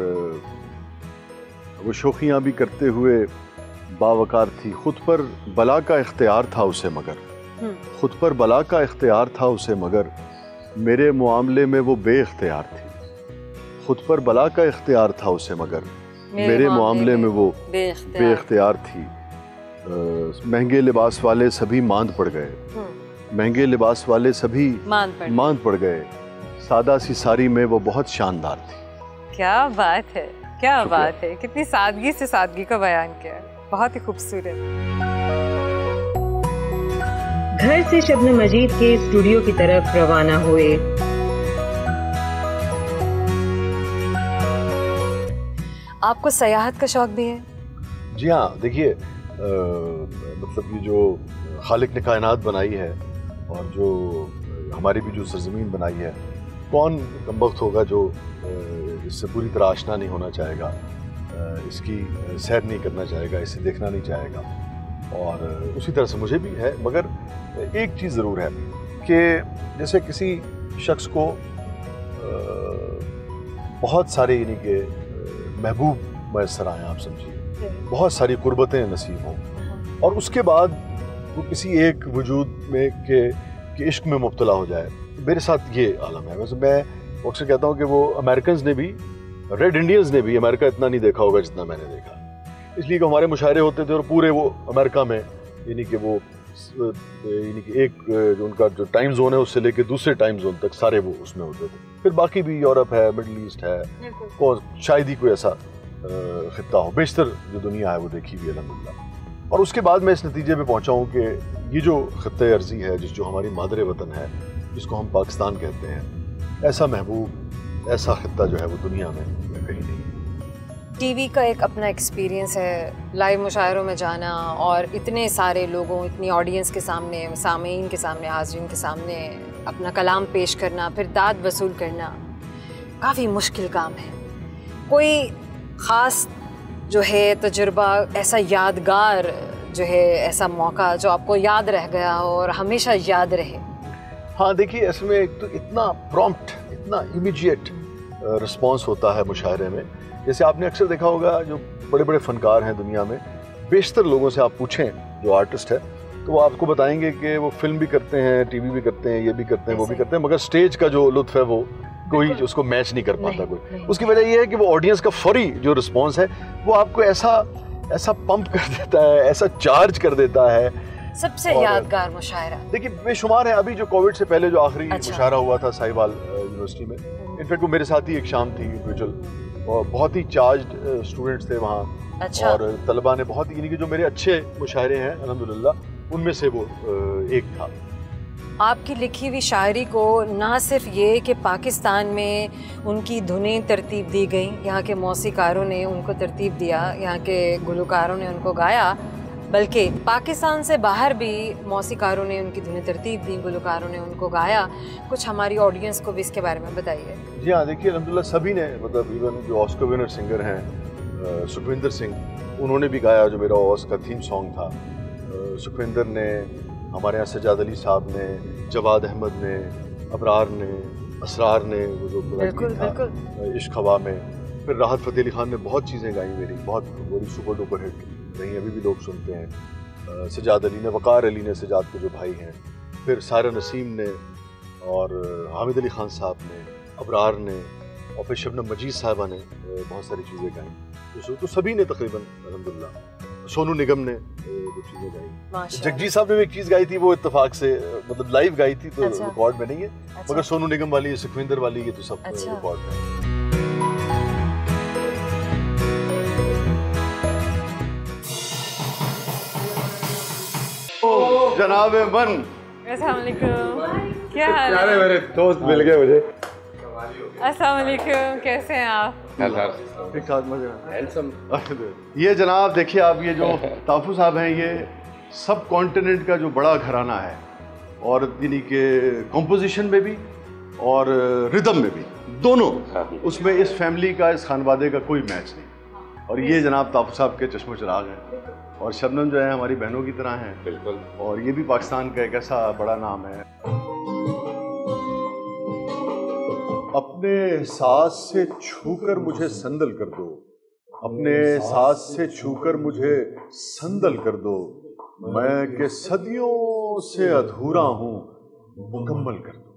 वो शोखियाँ भी करते हुए बावकार थी। खुद पर बला का इख्तियार था उसे मगर, खुद पर बला का इख्तियार था उसे मगर, मेरे मुआमले में वो बेइख्तियार थी। खुद पर बला का इख्तियार था उसे मगर, मेरे मामले में वो बेइख्तियार थी। महंगे लिबास वाले सभी मांद पड़ गए, महंगे लिबास वाले सभी मांद पड़ गए, सादा सी सारी में वो बहुत शानदार थी। क्या बात है, क्या बात है, कितनी सादगी से सादगी का बयान किया है, बहुत ही खूबसूरत। घर से शबनम मजीद के स्टूडियो की तरफ रवाना हुए। आपको सयाहत का शौक भी है? जी हाँ, देखिए मतलब ये जो खालिक ने कायनात बनाई है और जो हमारी भी जो सरजमीन बनाई है, कौन कमबख्त होगा जो इससे पूरी तरह आशना नहीं होना चाहेगा, इसकी सैर नहीं करना चाहेगा, इसे देखना नहीं चाहेगा। और उसी तरह से मुझे भी है, मगर एक चीज़ ज़रूर है कि जैसे किसी शख्स को बहुत सारे यानी कि महबूब मैसर आए, आप समझिए, बहुत सारी कुर्बतें नसीब हों, और उसके बाद वो किसी एक वजूद में के इश्क में मुब्तला हो जाए। मेरे साथ ये आलम है। वैसे मैं अक्सर कहता हूँ कि वो अमेरिकन ने भी, रेड इंडियंस ने भी अमेरिका इतना नहीं देखा होगा जितना मैंने देखा, इसलिए कि हमारे मुशायरे होते थे और पूरे वो अमेरिका में यानी कि वो यानी कि एक जो उनका जो टाइम जोन है उससे लेके दूसरे टाइम जोन तक सारे वो उसमें होते थे। फिर बाकी भी यूरोप है, मिडल ईस्ट है, और शायद ही कोई ऐसा खित्ता हो, बेशतर जो दुनिया है वो देखी हुई है अल्हम्दुलिल्लाह। और उसके बाद मैं इस नतीजे पे पहुंचा हूँ कि ये जो खित्ते अर्जी है, जो हमारी मादरे वतन है, जिसको हम पाकिस्तान कहते हैं, ऐसा महबूब, ऐसा खित्ता जो है वो दुनिया में कहीं नहीं। टीवी का एक अपना एक्सपीरियंस है, लाइव मुशायरों में जाना और इतने सारे लोगों, इतनी ऑडियंस के सामने, सामीन के सामने, हाज़रीन के सामने अपना कलाम पेश करना, फिर दाद वसूल करना, काफ़ी मुश्किल काम है। कोई ख़ास जो है तजुर्बा, ऐसा यादगार जो है, ऐसा मौका जो आपको याद रह गया हो और हमेशा याद रहे? हाँ देखिए, इसमें एक तो इतना प्रॉम्प्ट, इतना इमीडिएट रिस्पॉन्स होता है मुशायरे में। जैसे आपने अक्सर देखा होगा, जो बड़े बड़े फ़नकार हैं दुनिया में, बेशतर लोगों से आप पूछें जो आर्टिस्ट है, तो वो आपको बताएंगे कि वो फिल्म भी करते हैं, टीवी भी करते हैं, ये भी करते हैं, वो भी करते हैं, मगर स्टेज का जो लुत्फ़ है वो कोई उसको मैच नहीं कर पाता कोई। उसकी वजह ये है कि वो ऑडियंस का फौरी जो रिस्पॉन्स है वो आपको ऐसा पंप कर देता है, ऐसा चार्ज कर देता है। सबसे यादगार मुशायरा देखिए बेशुमार है। अभी जो कोविड से पहले जो आखिरी मुशायरा हुआ था साहिवाल यूनिवर्सिटी में, इनफैक्ट वो मेरे साथ ही एक शाम थी इंडिविजुअल, और बहुत ही चार्ज्ड स्टूडेंट्स थे वहाँ। और तलबा ने बहुत ही, यानी कि जो मेरे अच्छे मुशायरे हैं अल्हम्दुलिल्लाह, उनमें से वो एक था। आपकी लिखी हुई शायरी को ना सिर्फ ये कि पाकिस्तान में उनकी धुनें तरतीब दी गई, यहाँ के मौसीकारों ने उनको तरतीब दिया, यहाँ के गुलकारों ने उनको गाया, बल्कि पाकिस्तान से बाहर भी मौसीकारों ने उनकी धुनें तरतीब दी, गुलकारों ने उनको गाया। कुछ हमारी ऑडियंस को भी इसके बारे में बताइए। जी हाँ, देखिए अल्हम्दुलिल्लाह सभी ने, मतलब इवन जो ऑस्कर विनर सिंगर हैं सुखविंदर सिंह, उन्होंने भी गाया, जो मेरा ऑस्कर का थीम सॉन्ग था। सुखविंदर ने, हमारे यहाँ सजाद अली साहब ने, जवाद अहमद ने, अबरार ने, असरार ने, वो जो था इश्क हवा में, फिर राहत फ़तेह अली खान ने बहुत चीज़ें गाई मेरी, बहुत बड़ी सुपर डुपर हिट रही, अभी भी लोग सुनते हैं। सजाद अली ने, वक़ार अली ने, सजाद के जो भाई हैं, फिर सारा नसीम ने, और हामिद अली खान साहब ने, अबरार ने, और फिर शबनम मजीद साहबा ने बहुत सारी चीज़ें गाई, तो सभी ने तकरीबन अल्हम्दुलिल्लाह, सोनू निगम ने कुछ चीज़ें गाई, जगजीत साहब ने भी एक चीज़ गाई थी, वो इत्तेफाक से मतलब लाइव गाई थी तो रिकॉर्ड में नहीं है, मगर सोनू निगम वाली, सुखविंदर वाली, ये तो सब रिकॉर्ड में है। जनाबे मन, अस्सलाम वालेकुम, क्या हाल है? प्यारे मेरे दोस्त मिल गए मुझे। अस्सलाम वालेकुम, कैसे हैं आप? ठीक ठाक, मजे। ये जनाब देखिए आप, ये जो ताफू साहब हैं, ये सब कॉन्टिनेंट का जो बड़ा घराना है, और यानी कि कॉम्पोजिशन में भी और रिदम में भी, दोनों उसमें इस फैमिली का, इस खानवादे का कोई मैच नहीं। और ये जनाब ताफू साहब के चश्मो चिराग हैं, और शबनम जो है हमारी बहनों की तरह हैं। बिल्कुल। और ये भी पाकिस्तान का एक ऐसा बड़ा नाम है। अपने एहसास से छूकर मुझे संदल कर दो, अपने एहसास से छूकर मुझे संदल कर दो, मैं के सदियों से अधूरा हूँ, मुकम्मल कर दो।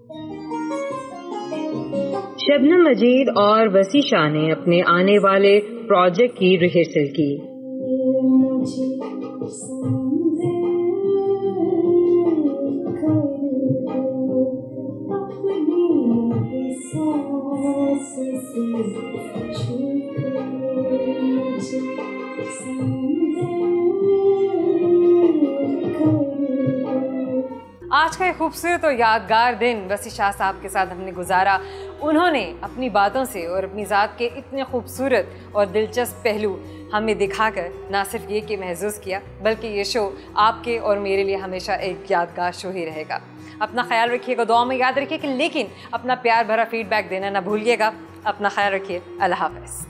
शबनम मजीद और वसी शाह ने अपने आने वाले प्रोजेक्ट की रिहर्सल की। आज का एक खूबसूरत और यादगार दिन वसी शाह साहब के साथ हमने गुजारा। उन्होंने अपनी बातों से और अपनी ज़ात के इतने खूबसूरत और दिलचस्प पहलू हमें दिखाकर ना सिर्फ ये कि महसूस किया, बल्कि ये शो आपके और मेरे लिए हमेशा एक यादगार शो ही रहेगा। अपना ख्याल रखिएगा, दुआ में याद रखिए, लेकिन अपना प्यार भरा फीडबैक देना ना भूलिएगा। अपना ख्याल रखिए, अल्लाह हाफ़िज़।